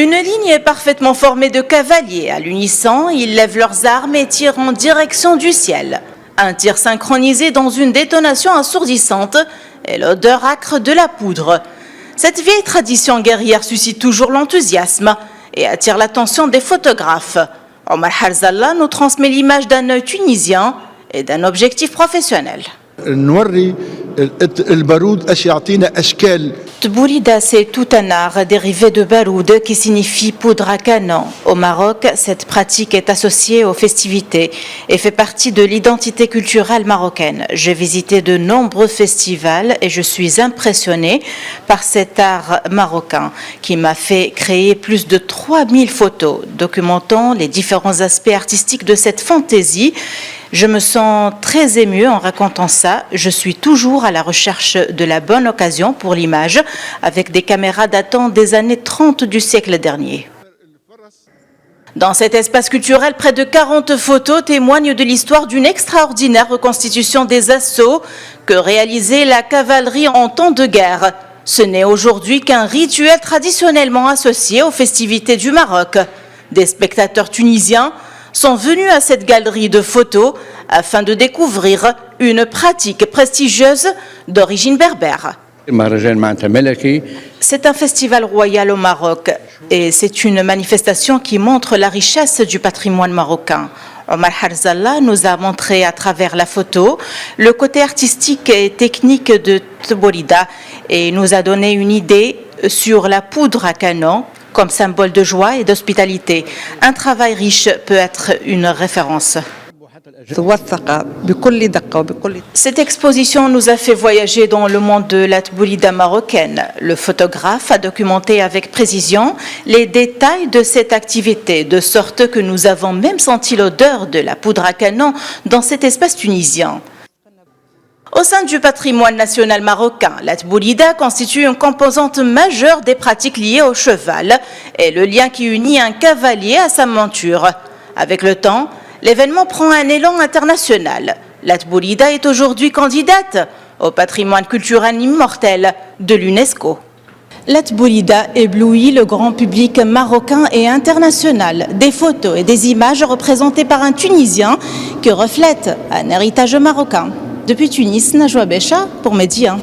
Une ligne est parfaitement formée de cavaliers. À l'unisson, ils lèvent leurs armes et tirent en direction du ciel. Un tir synchronisé dans une détonation assourdissante et l'odeur âcre de la poudre. Cette vieille tradition guerrière suscite toujours l'enthousiasme et attire l'attention des photographes. Omar Harzallah nous transmet l'image d'un œil tunisien et d'un objectif professionnel. Tboulida, c'est tout un art dérivé de baroud qui signifie poudre à canon. Au Maroc, cette pratique est associée aux festivités et fait partie de l'identité culturelle marocaine. J'ai visité de nombreux festivals et je suis impressionnée par cet art marocain qui m'a fait créer plus de 3000 photos documentant les différents aspects artistiques de cette fantaisie. Je me sens très émue en racontant ça. Je suis toujours à la recherche de la bonne occasion pour l'image avec des caméras datant des années 30 du siècle dernier. Dans cet espace culturel, près de 40 photos témoignent de l'histoire d'une extraordinaire reconstitution des assauts que réalisait la cavalerie en temps de guerre. Ce n'est aujourd'hui qu'un rituel traditionnellement associé aux festivités du Maroc. Des spectateurs tunisiens sont venus à cette galerie de photos afin de découvrir une pratique prestigieuse d'origine berbère. C'est un festival royal au Maroc et c'est une manifestation qui montre la richesse du patrimoine marocain. Omar Harzallah nous a montré à travers la photo le côté artistique et technique de Tboulida et nous a donné une idée sur la poudre à canon comme symbole de joie et d'hospitalité. Un travail riche peut être une référence. Cette exposition nous a fait voyager dans le monde de la Tboulida marocaine. Le photographe a documenté avec précision les détails de cette activité, de sorte que nous avons même senti l'odeur de la poudre à canon dans cet espace tunisien. Au sein du patrimoine national marocain, la Tboulida constitue une composante majeure des pratiques liées au cheval et le lien qui unit un cavalier à sa monture. Avec le temps, l'événement prend un élan international. La Tboulida est aujourd'hui candidate au patrimoine culturel immortel de l'UNESCO. La Tboulida éblouit le grand public marocain et international. Des photos et des images représentées par un Tunisien qui reflètent un héritage marocain. Depuis Tunis, Najwa Becha pour Média.